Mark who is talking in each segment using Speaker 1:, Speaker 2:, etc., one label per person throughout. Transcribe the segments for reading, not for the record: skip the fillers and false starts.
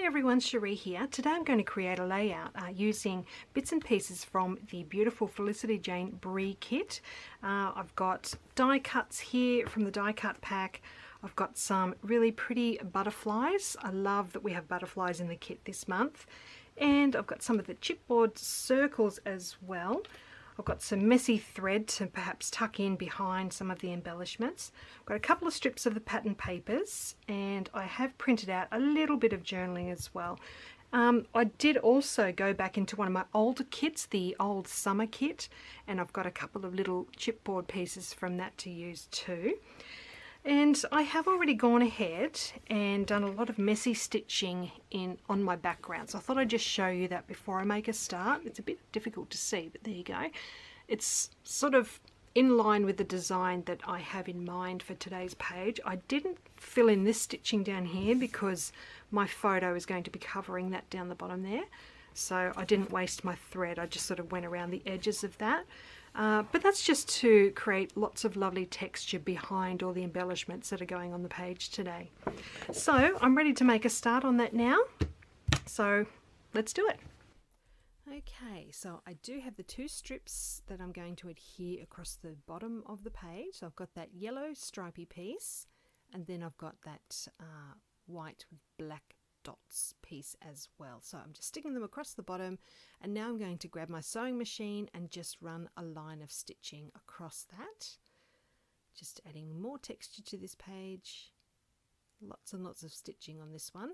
Speaker 1: everyone, Sheree here. Today I'm going to create a layout using bits and pieces from the beautiful Felicity Jane Brie Kit. I've got die cuts here from the die cut pack. I've got some really pretty butterflies. I love that we have butterflies in the kit this month. And I've got some of the chipboard circles as well. I've got some messy thread to perhaps tuck in behind some of the embellishments. I've got a couple of strips of the pattern papers, and I have printed out a little bit of journaling as well. I did also go back into one of my older kits, the old summer kit, and I've got a couple of little chipboard pieces from that to use too. And I have already gone ahead and done a lot of messy stitching on my background. So I thought I'd just show you that before I make a start. It's a bit difficult to see, but there you go. It's sort of in line with the design that I have in mind for today's page. I didn't fill in this stitching down here because my photo is going to be covering that down the bottom there. So I didn't waste my thread. I just sort of went around the edges of that. But that's just to create lots of lovely texture behind all the embellishments that are going on the page today. So I'm ready to make a start on that now. So let's do it. Okay, so I do have the two strips that I'm going to adhere across the bottom of the page. So I've got that yellow stripy piece, and then I've got that white with black dots piece as well. So I'm just sticking them across the bottom, and now I'm going to grab my sewing machine and just run a line of stitching across that, just adding more texture to this page. Lots and lots of stitching on this one.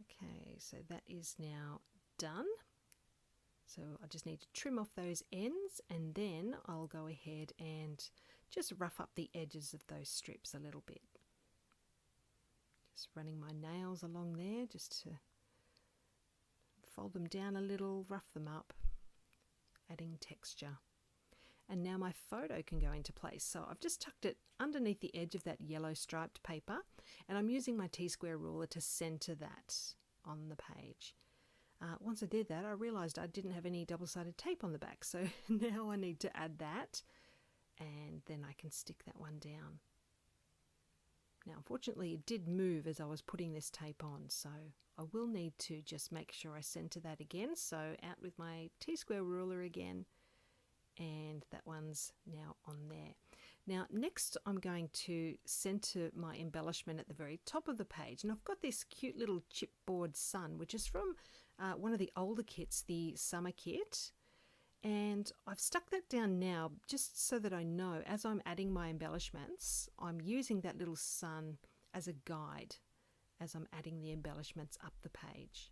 Speaker 1: Okay, so that is now done. So I just need to trim off those ends, and then I'll go ahead and just rough up the edges of those strips a little bit. Just running my nails along there just to fold them down a little, rough them up, adding texture. And now my photo can go into place. So I've just tucked it underneath the edge of that yellow striped paper, and I'm using my T-square ruler to center that on the page. Once I did that, I realized I didn't have any double-sided tape on the back, so now I need to add that, and then I can stick that one down. Now, unfortunately, it did move as I was putting this tape on, so I will need to just make sure I center that again. So out with my T-square ruler again, and that one's now on there. Now, next I'm going to center my embellishment at the very top of the page, and I've got this cute little chipboard sun, which is from one of the older kits, the summer kit. And I've stuck that down now just so that I know as I'm adding my embellishments, I'm using that little sun as a guide as I'm adding the embellishments up the page.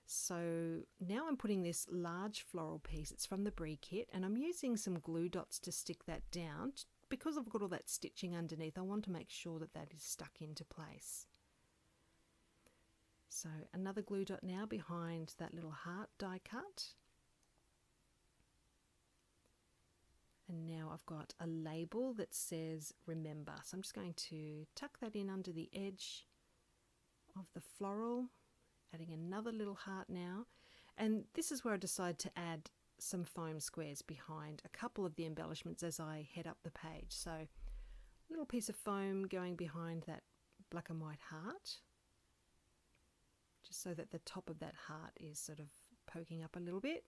Speaker 1: So now I'm putting this large floral piece, it's from the Brie Kit, and I'm using some glue dots to stick that down. Because I've got all that stitching underneath, I want to make sure that that is stuck into place. So another glue dot now behind that little heart die cut. And now I've got a label that says remember. So I'm just going to tuck that in under the edge of the floral, adding another little heart now. And this is where I decide to add some foam squares behind a couple of the embellishments as I head up the page. So a little piece of foam going behind that black and white heart, just so that the top of that heart is sort of poking up a little bit.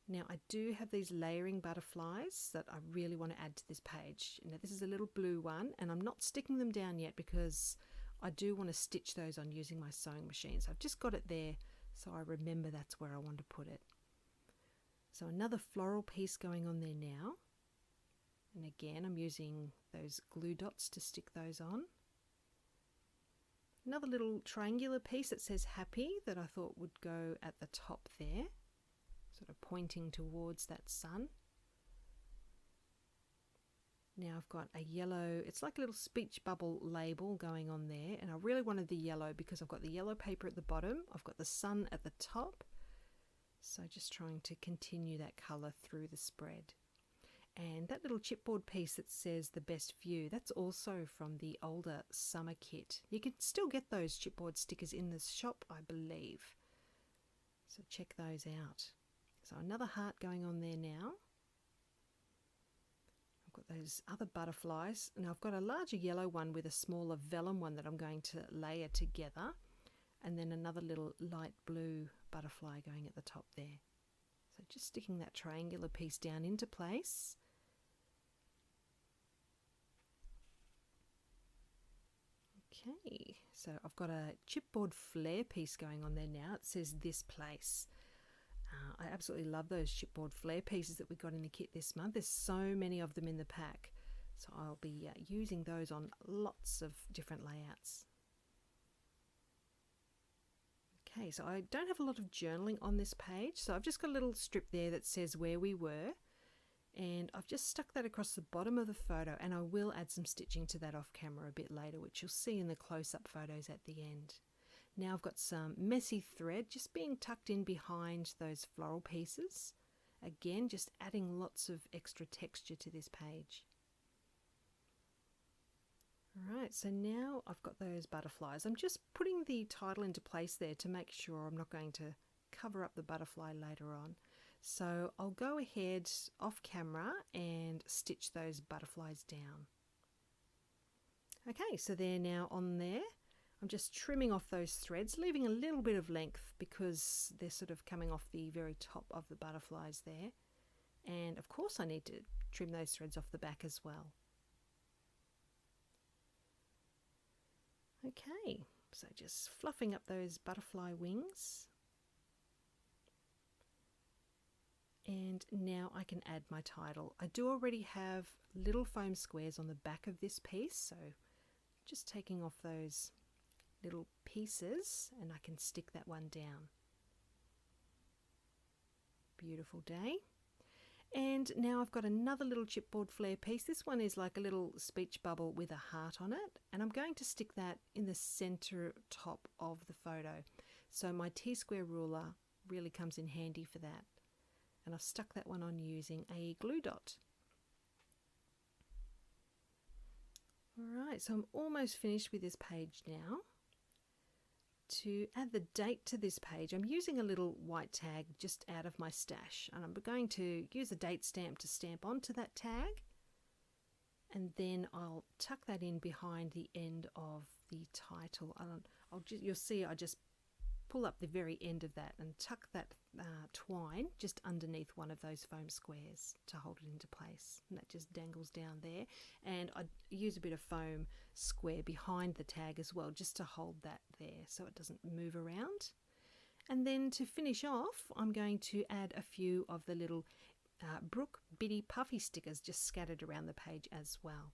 Speaker 1: Now I do have these layering butterflies that I really want to add to this page. Now this is a little blue one, and I'm not sticking them down yet because I do want to stitch those on using my sewing machine. So I've just got it there so I remember that's where I want to put it. So another floral piece going on there now. And again, I'm using those glue dots to stick those on. Another little triangular piece that says happy that I thought would go at the top there, sort of pointing towards that sun. Now I've got a yellow, it's like a little speech bubble label going on there, and I really wanted the yellow because I've got the yellow paper at the bottom, I've got the sun at the top, so just trying to continue that colour through the spread. And that little chipboard piece that says the best view, that's also from the older summer kit. You can still get those chipboard stickers in the shop, I believe, so check those out. So another heart going on there now. I've got those other butterflies. Now I've got a larger yellow one with a smaller vellum one that I'm going to layer together, and then another little light blue butterfly going at the top there. So just sticking that triangular piece down into place. Okay, so I've got a chipboard flare piece going on there now. It says this place. I absolutely love those chipboard flare pieces that we got in the kit this month. There's so many of them in the pack, so I'll be using those on lots of different layouts. Okay, so I don't have a lot of journaling on this page, so I've just got a little strip there that says where we were, and I've just stuck that across the bottom of the photo, and I will add some stitching to that off camera a bit later, which you'll see in the close-up photos at the end. Now I've got some messy thread just being tucked in behind those floral pieces. Again, just adding lots of extra texture to this page. Alright, so now I've got those butterflies. I'm just putting the title into place there to make sure I'm not going to cover up the butterfly later on. So I'll go ahead off camera and stitch those butterflies down. Okay, so they're now on there. I'm just trimming off those threads, leaving a little bit of length because they're sort of coming off the very top of the butterflies there. And of course I need to trim those threads off the back as well. Okay, so just fluffing up those butterfly wings. And now I can add my title. I do already have little foam squares on the back of this piece, so just taking off those little pieces and I can stick that one down. Beautiful day. And now I've got another little chipboard flare piece. This one is like a little speech bubble with a heart on it, and I'm going to stick that in the center top of the photo. So my T-square ruler really comes in handy for that. And I've stuck that one on using a glue dot. Alright, so I'm almost finished with this page now. To add the date to this page, I'm using a little white tag just out of my stash, and I'm going to use a date stamp to stamp onto that tag, and then I'll tuck that in behind the end of the title. You'll see I just pull up the very end of that and tuck that twine just underneath one of those foam squares to hold it into place, and that just dangles down there. And I use a bit of foam square behind the tag as well just to hold that there so it doesn't move around. And then to finish off, I'm going to add a few of the little Brooke Biddy puffy stickers just scattered around the page as well.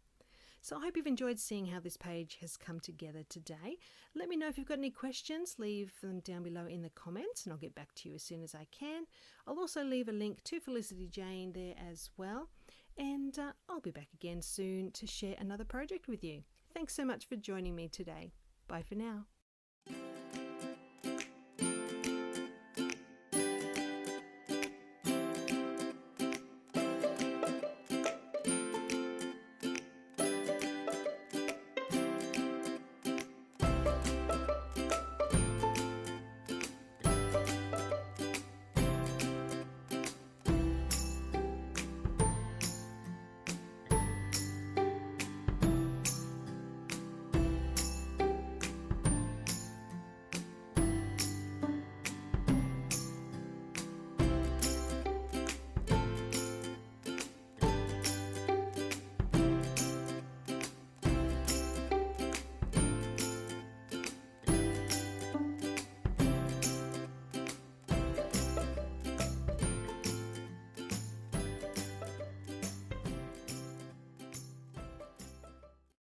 Speaker 1: So I hope you've enjoyed seeing how this page has come together today. Let me know if you've got any questions. Leave them down below in the comments and I'll get back to you as soon as I can. I'll also leave a link to Felicity Jane there as well. And I'll be back again soon to share another project with you. Thanks so much for joining me today. Bye for now.